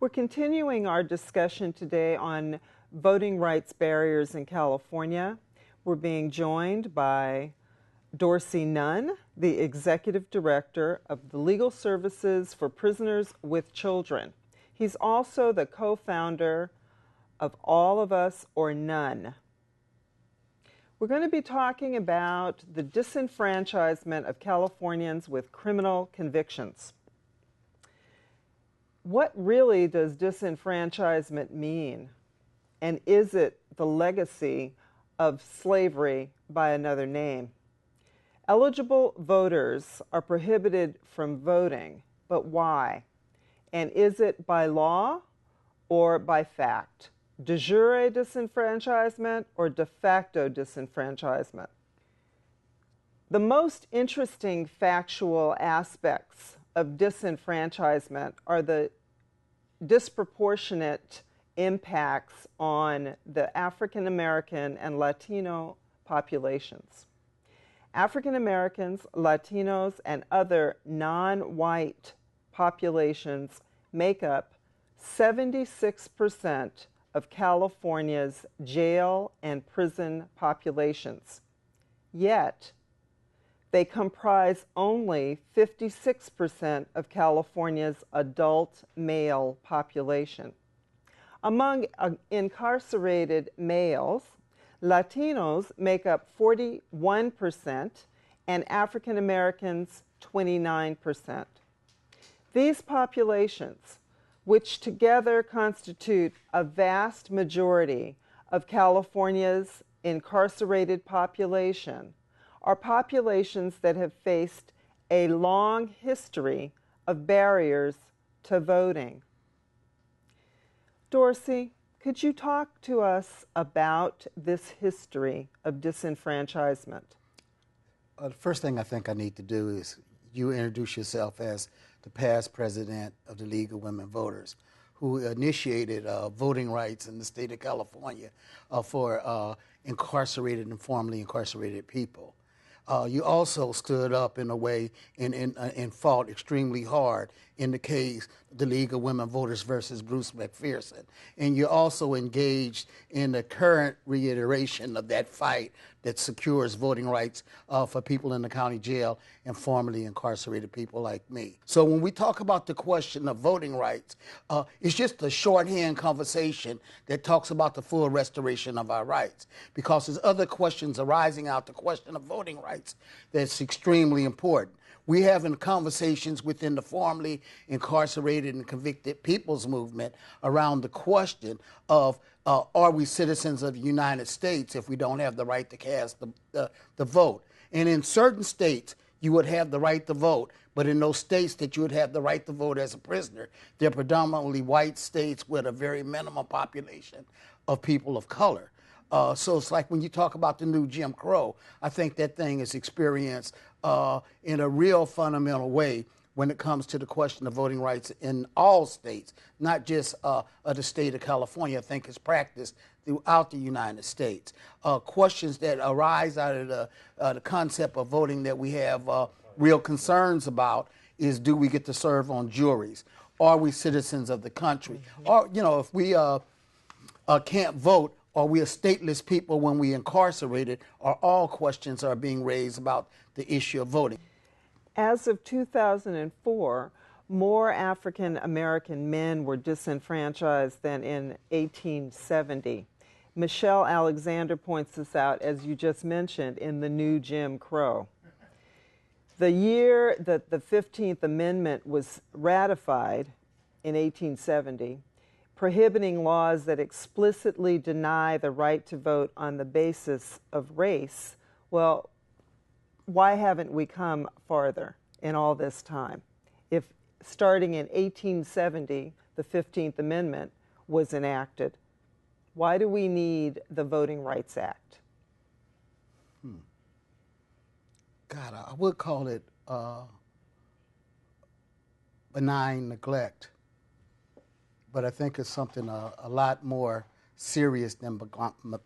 We're continuing our discussion today on voting rights barriers in California. We're being joined by Dorsey Nunn, the Executive Director of the Legal Services for Prisoners with Children. He's also the co-founder of All of Us or None. We're going to be talking about the disenfranchisement of Californians with criminal convictions. What really does disenfranchisement mean? And is it the legacy of slavery by another name? Eligible voters are prohibited from voting, but why? And is it by law or by fact? De jure disenfranchisement or de facto disenfranchisement? The most interesting factual aspects of disenfranchisement are the disproportionate impacts on the African American and Latino populations. African Americans, Latinos, and other non-white populations make up 76% of California's jail and prison populations. Yet, they comprise only 56% of California's adult male population. Among incarcerated males, Latinos make up 41% and African Americans 29%. These populations, which together constitute a vast majority of California's incarcerated population, are populations that have faced a long history of barriers to voting. Dorsey, could you talk to us about this history of disenfranchisement? The first thing I think I need to do is you introduce yourself as the past president of the League of Women Voters, who initiated voting rights in the state of California for incarcerated and formerly incarcerated people. You also stood up in a way and fought extremely hard in the case the League of Women Voters versus Bruce McPherson. And you also engaged in the current reiteration of that fight that secures voting rights for people in the county jail and formerly incarcerated people like me. So when we talk about the question of voting rights, it's just a shorthand conversation that talks about the full restoration of our rights, because there's other questions arising out the question of voting rights that's extremely important. We have in conversations within the formerly incarcerated and convicted people's movement around the question of are we citizens of the United States if we don't have the right to cast the vote? And in certain states, you would have the right to vote, but in those states that you would have the right to vote as a prisoner, they're predominantly white states with a very minimal population of people of color. So it's like when you talk about the new Jim Crow, I think that thing is experienced in a real fundamental way when it comes to the question of voting rights in all states, not just the state of California. I think it's practiced throughout the United States. Questions that arise out of the concept of voting that we have real concerns about is, do we get to serve on juries? Are we citizens of the country? Or, you know, if we can't vote, are we a stateless people when we incarcerated? Or all questions are being raised about the issue of voting. As of 2004, more African American men were disenfranchised than in 1870. Michelle Alexander points this out, as you just mentioned, in the new Jim Crow. The year that the 15th Amendment was ratified in 1870, prohibiting laws that explicitly deny the right to vote on the basis of race, well, why haven't we come farther in all this time? If starting in 1870, the 15th Amendment was enacted, why do we need the Voting Rights Act? God, I would call it benign neglect, but I think it's something a lot more serious than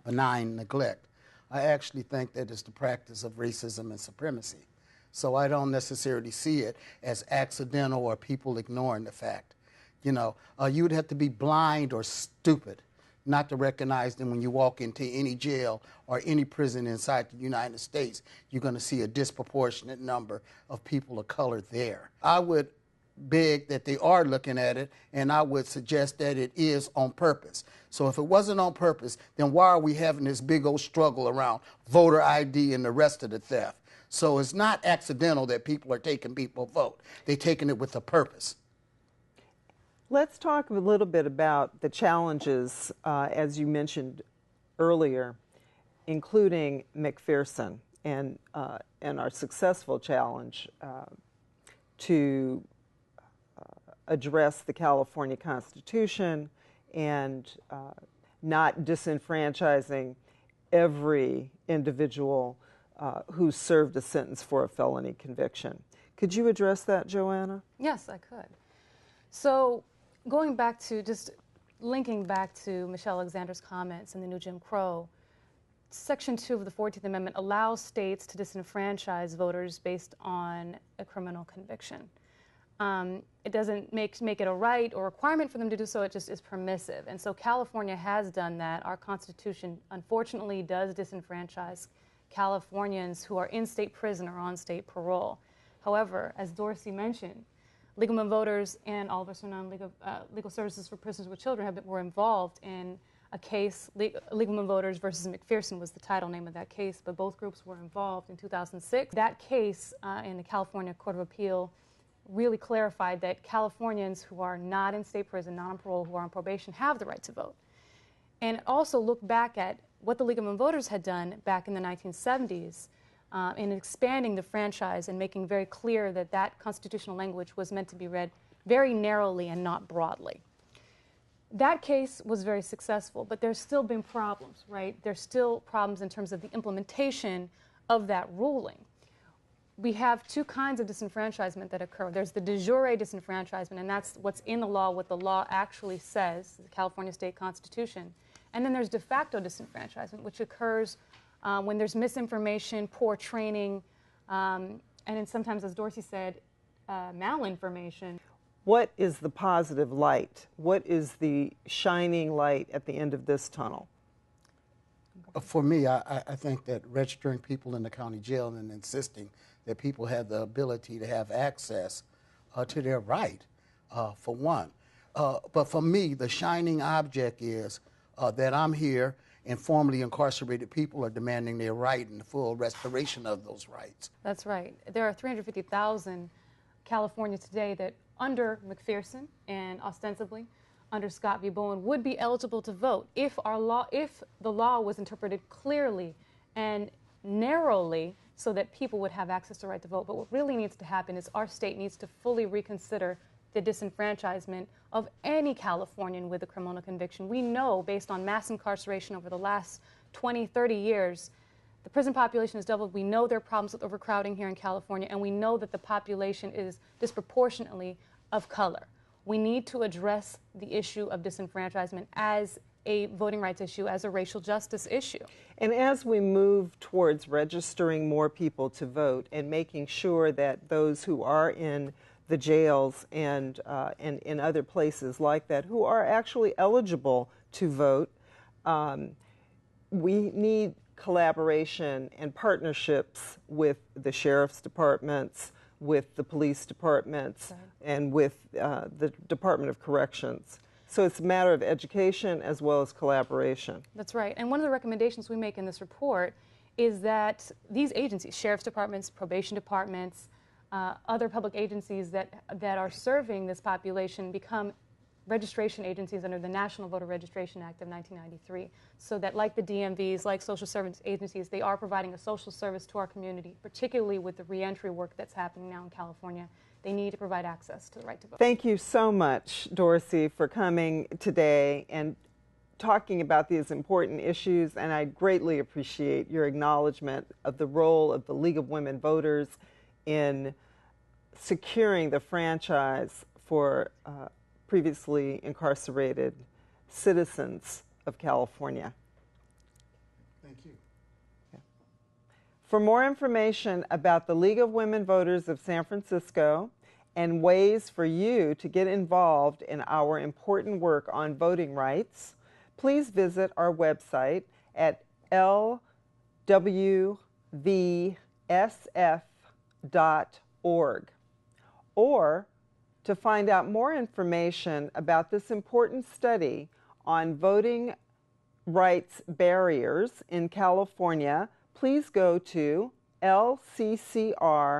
benign neglect. I actually think that it's the practice of racism and supremacy. So I don't necessarily see it as accidental or people ignoring the fact. You know, you would have to be blind or stupid not to recognize them when you walk into any jail or any prison inside the United States. You're going to see a disproportionate number of people of color there. I would beg that they are looking at it, and I would suggest that it is on purpose. So if it wasn't on purpose, then why are we having this big old struggle around voter ID and the rest of the theft? So it's not accidental that people are taking people's vote. They're taking it with a purpose. Let's talk a little bit about the challenges, as you mentioned earlier, including McPherson and our successful challenge to address the California Constitution and not disenfranchising every individual who served a sentence for a felony conviction. Could you address that, Joanna? Yes, I could. So going back to, just linking back to Michelle Alexander's comments in the new Jim Crow, Section 2 of the 14th Amendment allows states to disenfranchise voters based on a criminal conviction. It doesn't make it a right or requirement for them to do so, it just is permissive. And so California has done that. Our Constitution, unfortunately, does disenfranchise Californians who are in state prison or on state parole. However, as Dorsey mentioned, Legal Women Voters and all of us who are non-legal legal services for prisoners with children were involved in a case. Legal Women Voters versus McPherson was the title name of that case, but both groups were involved in 2006. That case in the California Court of Appeal really clarified that Californians who are not in state prison, not on parole, who are on probation, have the right to vote. And it also looked back at what the League of Women Voters had done back in the 1970s in expanding the franchise and making very clear that that constitutional language was meant to be read very narrowly and not broadly. That case was very successful, but there's still been problems, right? There's still problems in terms of the implementation of that ruling. We have two kinds of disenfranchisement that occur. There's the de jure disenfranchisement, and that's what's in the law, what the law actually says, the California State Constitution. And then there's de facto disenfranchisement, which occurs when there's misinformation, poor training, and then sometimes, as Dorsey said, malinformation. What is the positive light? What is the shining light at the end of this tunnel? For me, I think that registering people in the county jail and insisting that people have the ability to have access to their right, for one. But for me, the shining object is that I'm here and formerly incarcerated people are demanding their right and the full restoration of those rights. That's right. There are 350,000 California today that under McPherson and ostensibly under Scott v. Bowen would be eligible to vote if the law was interpreted clearly and narrowly so that people would have access to the right to vote. But what really needs to happen is our state needs to fully reconsider the disenfranchisement of any Californian with a criminal conviction. We know, based on mass incarceration over the last 20, 30 years, the prison population has doubled. We know there are problems with overcrowding here in California, and we know that the population is disproportionately of color. We need to address the issue of disenfranchisement as a voting rights issue, as a racial justice issue. And as we move towards registering more people to vote and making sure that those who are in the jails and in other places like that who are actually eligible to vote, we need collaboration and partnerships with the sheriff's departments, with the police departments, right, and with the Department of Corrections. So it's a matter of education as well as collaboration. That's right. And one of the recommendations we make in this report is that these agencies, sheriff's departments, probation departments, other public agencies that are serving this population become registration agencies under the National Voter Registration Act of 1993, so that like the DMVs, like social service agencies, they are providing a social service to our community, particularly with the reentry work that's happening now in California. They need to provide access to the right to vote. Thank you so much, Dorsey, for coming today and talking about these important issues, and I greatly appreciate your acknowledgement of the role of the League of Women Voters in securing the franchise for previously incarcerated citizens of California. Thank you. Okay. For more information about the League of Women Voters of San Francisco and ways for you to get involved in our important work on voting rights, please visit our website at lwvsf.org. Or to find out more information about this important study on voting rights barriers in California, please go to lccr.com.